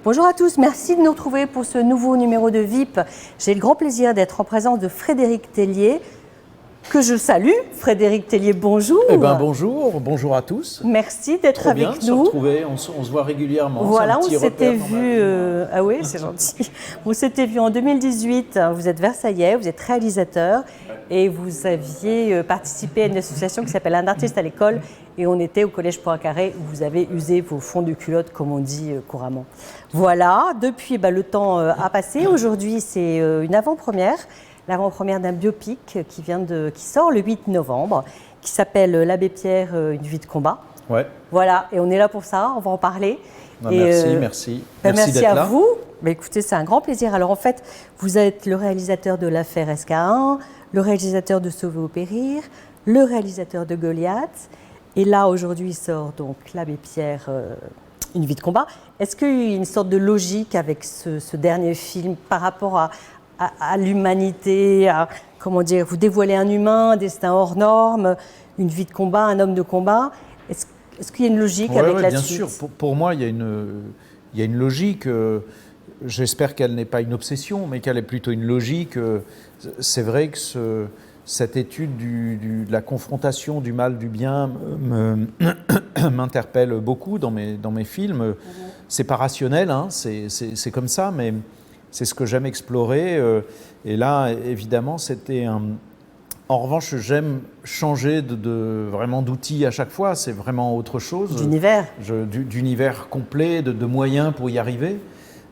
Bonjour à tous, merci de nous retrouver pour ce nouveau numéro de VIP. J'ai le grand plaisir d'être en présence de Frédéric Tellier, que je salue. Frédéric Tellier, bonjour. Eh bien bonjour à tous. Merci d'être avec bien de nous. Se retrouver, on se voit régulièrement. Voilà, on s'était vu, ah oui, c'est gentil. On s'était vu en 2018, vous êtes versaillais, vous êtes réalisateur et vous aviez participé à une association qui s'appelle Un artiste à l'école et on était au Collège Poincaré où vous avez usé vos fonds de culotte, comme on dit couramment. Voilà, depuis le temps a passé, aujourd'hui c'est une avant-première. L'avant-première d'un biopic qui sort le 8 novembre, qui s'appelle L'Abbé Pierre, une vie de combat. Ouais. Voilà, et on est là pour ça, on va en parler. Merci merci d'être à là. vous. Écoutez, c'est un grand plaisir. Alors en fait, vous êtes le réalisateur de l'affaire SK1, le réalisateur de Sauver ou périr, le réalisateur de Goliath. Et là, aujourd'hui, sort donc L'Abbé Pierre, une vie de combat. Est-ce qu'il y a une sorte de logique avec ce dernier film par rapport à l'humanité, comment dire, vous dévoilez un humain, un destin hors norme, une vie de combat, un homme de combat. Est-ce qu'il y a une logique avec la suite ? Bien sûr, pour moi, il y a une logique. J'espère qu'elle n'est pas une obsession, mais qu'elle est plutôt une logique. C'est vrai que cette étude de la confrontation du mal, du bien m'interpelle beaucoup dans mes films. C'est pas rationnel, hein, c'est comme ça, mais c'est ce que j'aime explorer. Et là, évidemment, c'était un... En revanche, j'aime changer vraiment d'outils à chaque fois. C'est vraiment autre chose. D'univers. D'univers complet, de moyens pour y arriver.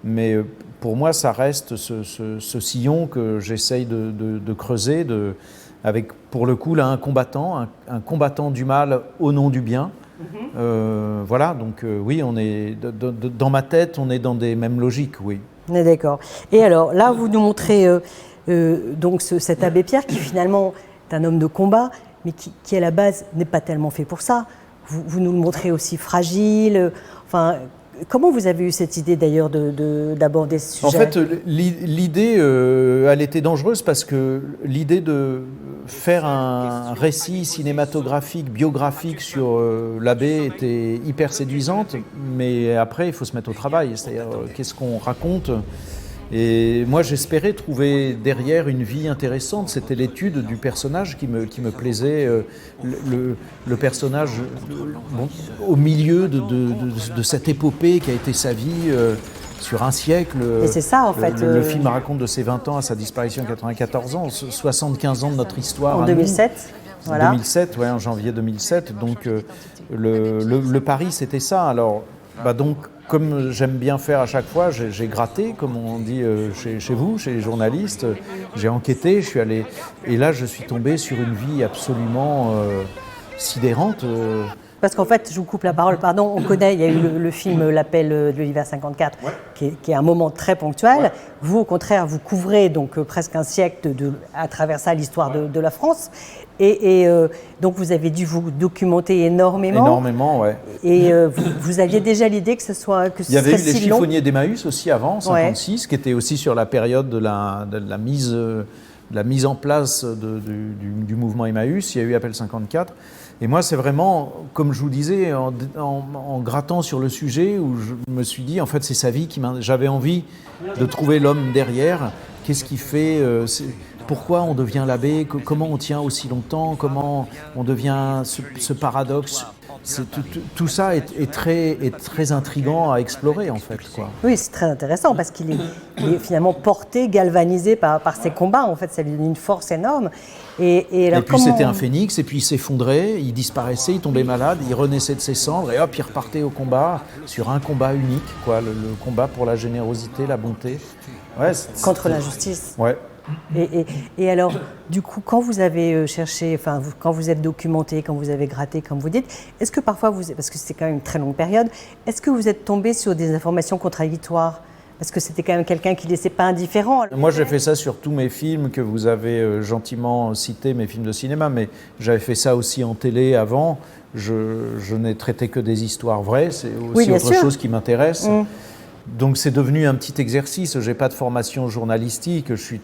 Mais pour moi, ça reste ce sillon que j'essaye de creuser, avec, pour le coup, là, un combattant du mal au nom du bien. Voilà, donc oui, on est, dans ma tête, on est dans des mêmes logiques, oui. On est d'accord. Et alors, là, vous nous montrez donc cet abbé Pierre qui, finalement, est un homme de combat, mais qui à la base, n'est pas tellement fait pour ça. Vous nous le montrez aussi fragile. Enfin, comment vous avez eu cette idée, d'ailleurs, d'aborder ce sujet ? En fait, l'idée, elle était dangereuse parce que l'idée de faire un récit cinématographique, biographique sur l'abbé était hyper séduisante, mais après, il faut se mettre au travail. C'est-à-dire, qu'est-ce qu'on raconte ? Et moi, j'espérais trouver derrière une vie intéressante. C'était l'étude du personnage qui me plaisait. Le personnage au milieu de cette épopée qui a été sa vie sur un siècle. Et c'est ça, en fait. Le film raconte de ses 20 ans à sa disparition à 94 ans, 75 ans de notre histoire. En 2007. Voilà. 2007, ouais, en janvier 2007. Donc, le pari, c'était ça. Alors, donc, comme j'aime bien faire à chaque fois, j'ai gratté, comme on dit chez vous, chez les journalistes. J'ai enquêté, je suis allé... Et là, je suis tombé sur une vie absolument sidérante. Parce qu'en fait, je vous coupe la parole, pardon, on connaît, il y a eu le film L'appel de l'hiver 54, ouais. qui est un moment très ponctuel. Ouais. Vous, au contraire, vous couvrez donc presque un siècle à travers ça l'histoire de la France. Et donc, vous avez dû vous documenter énormément. Énormément, ouais. Et vous aviez déjà l'idée que ce soit Il y avait eu les chiffonniers d'Emmaüs aussi avant, 56, qui était aussi sur la période de la mise en place du mouvement Emmaüs. Il y a eu Appel 54. Et moi, c'est vraiment, comme je vous disais, en grattant sur le sujet, où je me suis dit, en fait, c'est sa vie j'avais envie de trouver l'homme derrière. Qu'est-ce qui fait... pourquoi on devient l'abbé, comment on tient aussi longtemps, comment on devient ce paradoxe. Tout ça est très intriguant à explorer, en fait, quoi. Oui, c'est très intéressant parce qu'il est finalement porté, galvanisé par ses combats. En fait, ça lui donne une force énorme. Et puis c'était un phénix, et puis il s'effondrait, il disparaissait, il tombait malade, il renaissait de ses cendres, et hop, il repartait au combat, sur un combat unique, quoi, le combat pour la générosité, la bonté. Ouais, contre l'injustice. Ouais. Et alors, du coup, quand vous avez cherché, quand vous êtes documenté, quand vous avez gratté, comme vous dites, est-ce que parfois, parce que c'était quand même une très longue période, est-ce que vous êtes tombé sur des informations contradictoires ? Parce que c'était quand même quelqu'un qui ne laissait pas indifférent. Moi, j'ai fait ça sur tous mes films que vous avez gentiment cités, mes films de cinéma, mais j'avais fait ça aussi en télé avant. Je n'ai traité que des histoires vraies, c'est aussi autre chose qui m'intéresse. Donc c'est devenu un petit exercice. J'ai pas de formation journalistique, je suis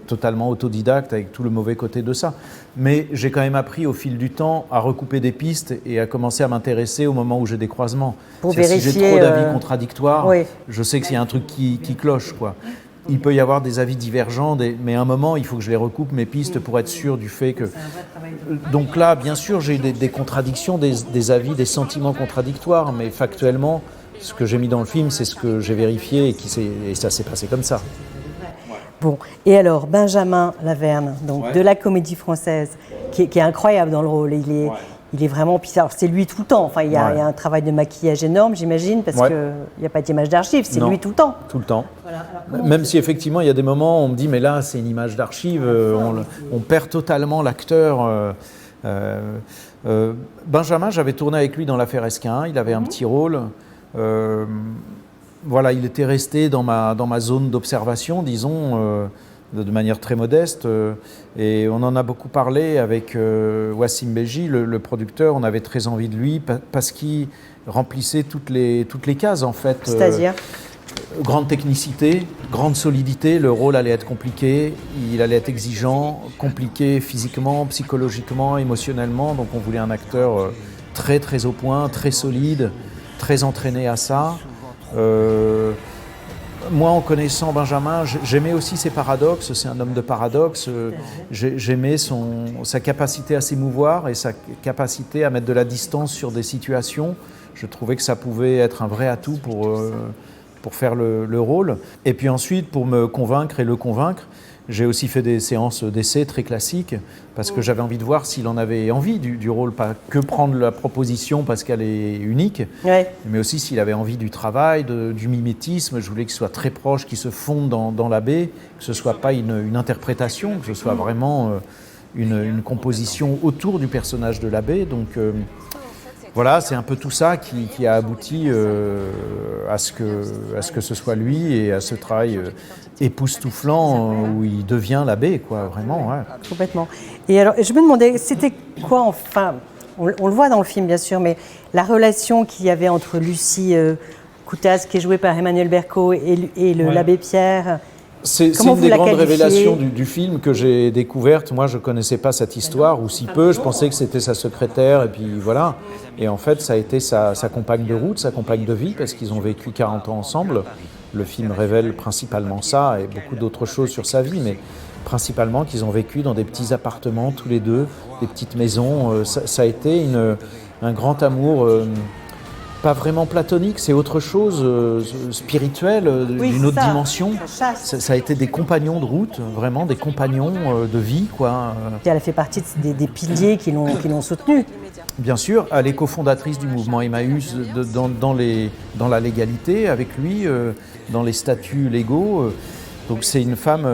totalement autodidacte avec tout le mauvais côté de ça. Mais j'ai quand même appris au fil du temps à recouper des pistes et à commencer à m'intéresser au moment où j'ai des croisements. Pour vérifier. Si j'ai trop d'avis contradictoires, oui. je sais qu'il y a un truc qui cloche, quoi. Il peut y avoir des avis divergents, mais à un moment, il faut que je les recoupe, mes pistes, pour être sûr du fait que... Donc là, bien sûr, j'ai des contradictions, des avis, des sentiments contradictoires, mais factuellement, ce que j'ai mis dans le film, c'est ce que j'ai vérifié et ça s'est passé comme ça. Bon, et alors, Benjamin Laverne, donc de la Comédie Française, qui est incroyable dans le rôle. Il est vraiment... Alors, c'est lui tout le temps. Enfin, il y a un travail de maquillage énorme, j'imagine, parce qu'il n'y a pas d'image d'archive, c'est lui tout le temps. Tout le temps. Voilà. Même si effectivement, il y a des moments où on me dit, mais là, c'est une image d'archive, on perd totalement l'acteur. Benjamin, j'avais tourné avec lui dans l'affaire Esquin, il avait un petit rôle. Voilà, il était resté dans ma zone d'observation, disons, de manière très modeste. Et on en a beaucoup parlé avec Wassim Beji, le producteur. On avait très envie de lui parce qu'il remplissait toutes les cases, en fait. C'est-à-dire grande technicité, grande solidité. Le rôle allait être compliqué, il allait être exigeant, compliqué physiquement, psychologiquement, émotionnellement. Donc on voulait un acteur très très au point, très solide, très entraîné à ça. Moi, en connaissant Benjamin, j'aimais aussi ses paradoxes. C'est un homme de paradoxes. J'aimais sa capacité à s'émouvoir et sa capacité à mettre de la distance sur des situations. Je trouvais que ça pouvait être un vrai atout pour faire le rôle. Et puis ensuite, pour me convaincre et le convaincre, j'ai aussi fait des séances d'essai très classiques parce que j'avais envie de voir s'il en avait envie du rôle, pas que prendre la proposition parce qu'elle est unique, mais aussi s'il avait envie du travail, du mimétisme. Je voulais qu'il soit très proche, qu'il se fonde dans l'abbé, que ce ne soit pas une interprétation, que ce soit vraiment une composition autour du personnage de l'abbé. Donc voilà, c'est un peu tout ça qui a abouti à ce que ce soit lui et à ce travail époustouflant où il devient l'abbé, quoi, vraiment. Ouais. Complètement. Et alors, je me demandais, c'était quoi, enfin, on le voit dans le film, bien sûr, mais la relation qu'il y avait entre Lucie Coutas, qui est jouée par Emmanuel Berco, et l'abbé Pierre. C'est une des grandes révélations du film que j'ai découverte. Moi, je ne connaissais pas cette histoire, ou si peu. Je pensais que c'était sa secrétaire, et puis voilà. Et en fait, ça a été sa compagne de route, sa compagne de vie, parce qu'ils ont vécu 40 ans ensemble. Le film révèle principalement ça, et beaucoup d'autres choses sur sa vie, mais principalement qu'ils ont vécu dans des petits appartements, tous les deux, des petites maisons. Ça a été un grand amour... pas vraiment platonique, c'est autre chose, spirituel, d'une autre dimension. Ça a été des compagnons de route, vraiment des compagnons de vie, quoi. Elle a fait partie des piliers qui l'ont soutenue. Bien sûr, elle est cofondatrice du mouvement Emmaüs dans la légalité, avec lui, dans les statuts légaux. Donc c'est une femme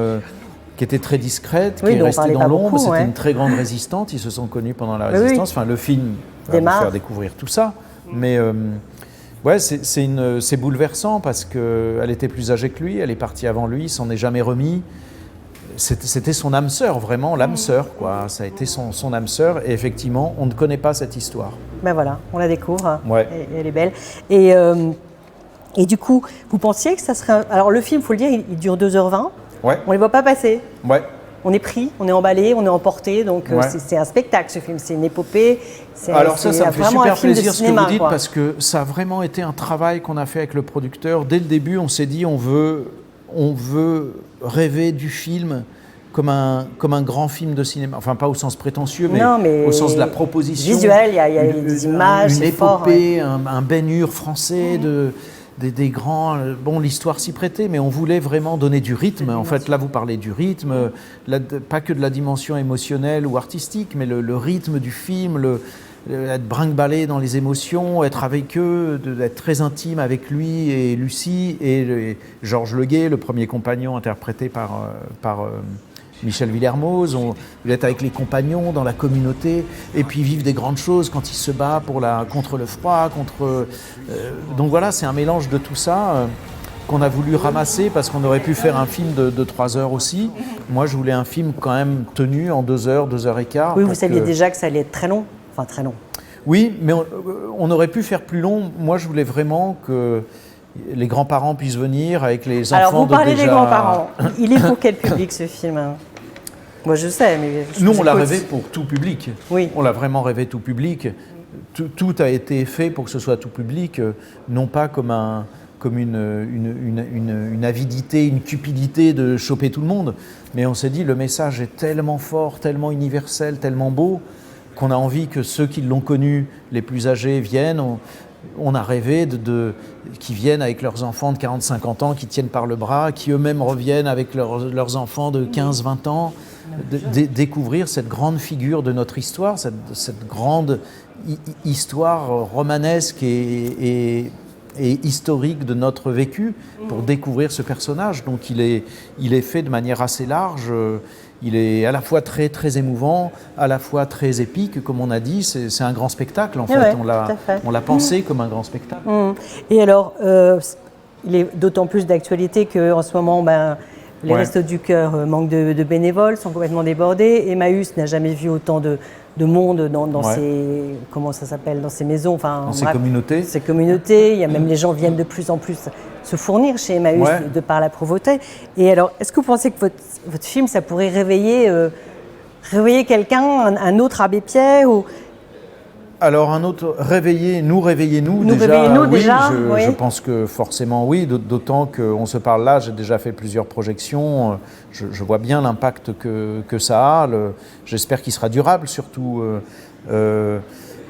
qui était très discrète, qui est restée dans l'ombre. C'était une très grande résistante. Ils se sont connus pendant la résistance. Enfin, le film va vous faire découvrir tout ça. Mais ouais, c'est bouleversant parce qu'elle était plus âgée que lui, elle est partie avant lui, il s'en est jamais remis. C'était son âme sœur, vraiment l'âme sœur, quoi. Ça a été son âme sœur et effectivement, on ne connaît pas cette histoire. Ben voilà, on la découvre, et elle est belle. Et du coup, vous pensiez que ça serait... Alors le film, il faut le dire, il dure 2h20, on ne les voit pas passer. Ouais. On est pris, on est emballé, on est emporté, donc c'est un spectacle ce film, c'est une épopée. Alors ça me fait super plaisir ce que vous dites, parce que ça a vraiment été un travail qu'on a fait avec le producteur. Dès le début, on s'est dit on veut rêver du film comme un grand film de cinéma, enfin pas au sens prétentieux, mais au sens de la proposition. Visuel, il y a des images, une épopée, un Ben-Hur français des grands... Bon, l'histoire s'y prêtait, mais on voulait vraiment donner du rythme. En fait, là, vous parlez du rythme, pas que de la dimension émotionnelle ou artistique, mais le rythme du film, être brinque-ballé dans les émotions, être avec eux, être très intime avec lui et Lucie, et Georges Leguet, le premier compagnon interprété par Michel Villermoz, il est avec les compagnons dans la communauté, et puis vivre des grandes choses quand il se bat contre le froid, donc voilà, c'est un mélange de tout ça qu'on a voulu ramasser parce qu'on aurait pu faire un film de 3 heures aussi. Moi, je voulais un film quand même tenu en 2 heures, 2 heures et quart. Oui, vous saviez déjà que ça allait être très long, enfin très long. Oui, mais on aurait pu faire plus long. Moi, je voulais vraiment les grands-parents puissent venir avec les enfants. Alors, vous parlez déjà... des grands-parents. Il est pour quel public, ce film? Moi, je sais, mais... Nous, on l'a rêvé pour tout public. Oui. On l'a vraiment rêvé tout public. Tout a été fait pour que ce soit tout public, non pas comme une avidité, une cupidité de choper tout le monde. Mais on s'est dit, le message est tellement fort, tellement universel, tellement beau, qu'on a envie que ceux qui l'ont connu, les plus âgés, viennent. On a rêvé qu'ils viennent avec leurs enfants de 40-50 ans, qui tiennent par le bras, qui eux-mêmes reviennent avec leurs enfants de 15-20 ans, découvrir cette grande figure de notre histoire, cette grande histoire romanesque et historique de notre vécu, pour découvrir ce personnage. Donc il est fait de manière assez large. Il est à la fois très, très émouvant, à la fois très épique, comme on a dit. C'est un grand spectacle, en fait. Ouais, on l'a pensé comme un grand spectacle. Et alors, il est d'autant plus d'actualité qu'en ce moment, les Restos du Cœur manquent de bénévoles, sont complètement débordés. Emmaüs n'a jamais vu autant de monde dans ces, comment ça s'appelle, dans ces maisons, dans ces communautés. Ces communautés. Il y a même les gens viennent de plus en plus se fournir chez Emmaüs de par la pauvreté. Et alors, est-ce que vous pensez que votre film, ça pourrait réveiller quelqu'un, un autre Abbé Pierre ou... Alors un autre, réveillez-nous déjà. Je pense que forcément oui, d'autant qu'on se parle là, j'ai déjà fait plusieurs projections, je vois bien l'impact que ça a, j'espère qu'il sera durable surtout.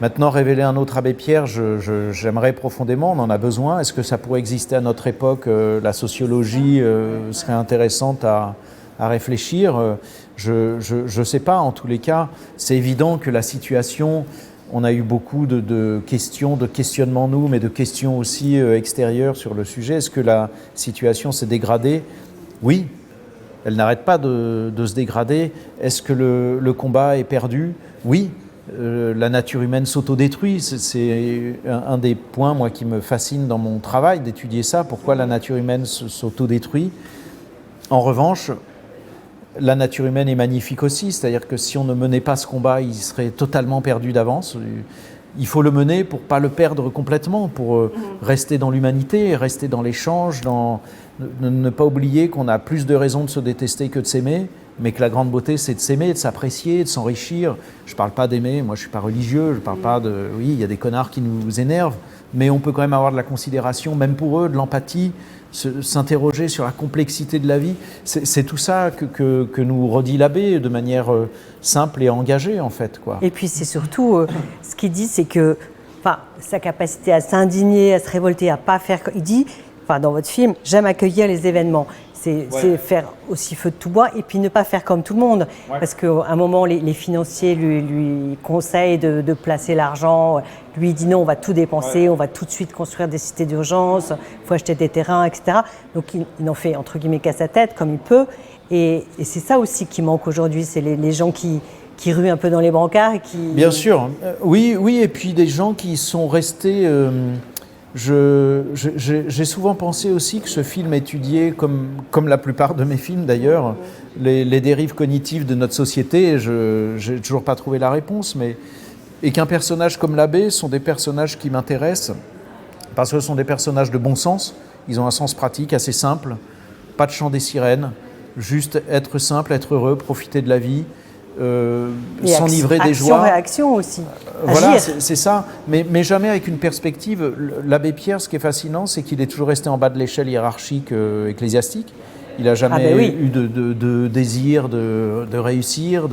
Maintenant, révéler un autre Abbé Pierre, j'aimerais profondément, on en a besoin. Est-ce que ça pourrait exister à notre époque? La sociologie serait intéressante à réfléchir. Je ne sais pas, en tous les cas, c'est évident que la situation... On a eu beaucoup de questions, de questionnements nous, mais de questions aussi extérieures sur le sujet. Est-ce que la situation s'est dégradée? Oui, elle n'arrête pas de se dégrader. Est-ce que le combat est perdu? Oui, la nature humaine s'autodétruit. C'est un des points, moi, qui me fascine dans mon travail, d'étudier ça, pourquoi la nature humaine s'autodétruit. En revanche, la nature humaine est magnifique aussi, c'est-à-dire que si on ne menait pas ce combat, il serait totalement perdu d'avance. Il faut le mener pour ne pas le perdre complètement, pour rester dans l'humanité, rester dans l'échange, ne pas oublier qu'on a plus de raisons de se détester que de s'aimer, mais que la grande beauté, c'est de s'aimer, de s'apprécier, de s'enrichir. Je ne parle pas d'aimer, moi je ne suis pas religieux, je ne parle pas de... Oui, il y a des connards qui nous énervent, mais on peut quand même avoir de la considération, même pour eux, de l'empathie, s'interroger sur la complexité de la vie. C'est tout ça que nous redit l'abbé de manière simple et engagée, en fait, quoi. Et puis c'est surtout, ce qu'il dit, c'est que sa capacité à s'indigner, à se révolter, à pas faire... Il dit, dans votre film, j'aime accueillir les événements. C'est faire aussi feu de tout bois et puis ne pas faire comme tout le monde. Parce qu'à un moment, les financiers lui conseillent de placer l'argent. Lui, il dit non, on va tout dépenser, on va tout de suite construire des cités d'urgence, il faut acheter des terrains, etc. Donc il n'en fait, entre guillemets, qu'à sa tête, comme il peut. Et c'est ça aussi qui manque aujourd'hui, c'est les gens qui ruent un peu dans les brancards. Et qui... Bien sûr, oui, et puis des gens qui sont restés... J'ai souvent pensé aussi que ce film étudiait, comme la plupart de mes films d'ailleurs, les dérives cognitives de notre société. Je n'ai toujours pas trouvé la réponse, et qu'un personnage comme l'abbé sont des personnages qui m'intéressent parce que ce sont des personnages de bon sens. Ils ont un sens pratique assez simple, pas de chant des sirènes, juste être simple, être heureux, profiter de la vie. S'enivrer des joies. Action-réaction aussi. Voilà, c'est ça, mais jamais avec une perspective. L'abbé Pierre, ce qui est fascinant, c'est qu'il est toujours resté en bas de l'échelle hiérarchique ecclésiastique. Il n'a jamais eu de désir de réussir,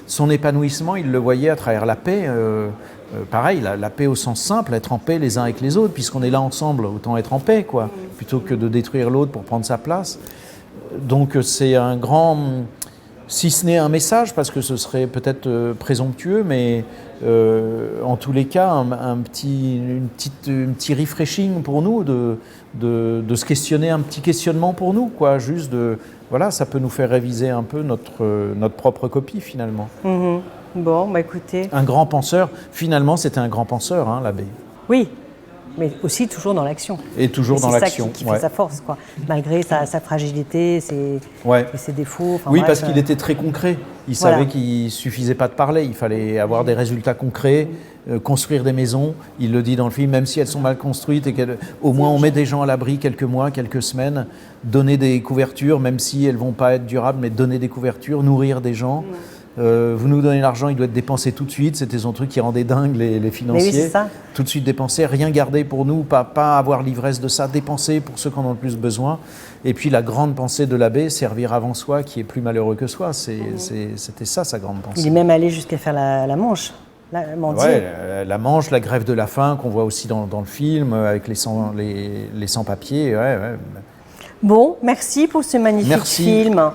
son épanouissement, il le voyait à travers la paix. Pareil, la paix au sens simple, être en paix les uns avec les autres, puisqu'on est là ensemble, autant être en paix, quoi, plutôt que de détruire l'autre pour prendre sa place. Donc c'est un grand... Si ce n'est un message, parce que ce serait peut-être présomptueux, mais en tous les cas, un petit refreshing pour nous, de se questionner, un petit questionnement pour nous, quoi, juste voilà, ça peut nous faire réviser un peu notre propre copie, finalement. Bon, écoutez... Un grand penseur, finalement, c'était un grand penseur, hein, l'abbé. Oui, mais aussi toujours dans l'action. Et toujours dans l'action. C'est ça qui fait sa force, quoi. Malgré sa fragilité, ses défauts. Oui, parce qu'il était très concret. Il savait qu'il ne suffisait pas de parler, il fallait avoir des résultats concrets, construire des maisons. Il le dit dans le film, même si elles sont mal construites, et au moins on met des gens à l'abri quelques mois, quelques semaines, donner des couvertures, même si elles ne vont pas être durables, mais donner des couvertures, nourrir des gens. Vous nous donnez l'argent, il doit être dépensé tout de suite. C'était son truc qui rendait dingue les financiers. Mais oui, c'est ça. Tout de suite dépensé, rien garder pour nous, pas avoir l'ivresse de ça, dépenser pour ceux qui en ont le plus besoin. Et puis la grande pensée de l'abbé, servir avant soi, qui est plus malheureux que soi. C'était ça sa grande pensée. Il est même allé jusqu'à faire la Manche. La Manche, la grève de la faim qu'on voit aussi dans le film, avec les sans-papiers. Bon, merci pour ce magnifique film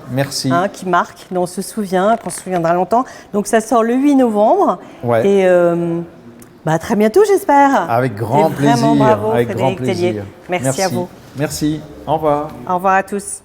qui marque, dont on se souvient, qu'on se souviendra longtemps. Donc ça sort le 8 novembre. Et à très bientôt, j'espère. Avec grand plaisir. Vraiment bravo, avec Frédéric grand plaisir. Tellier. Merci à vous. Merci. Au revoir. Au revoir à tous.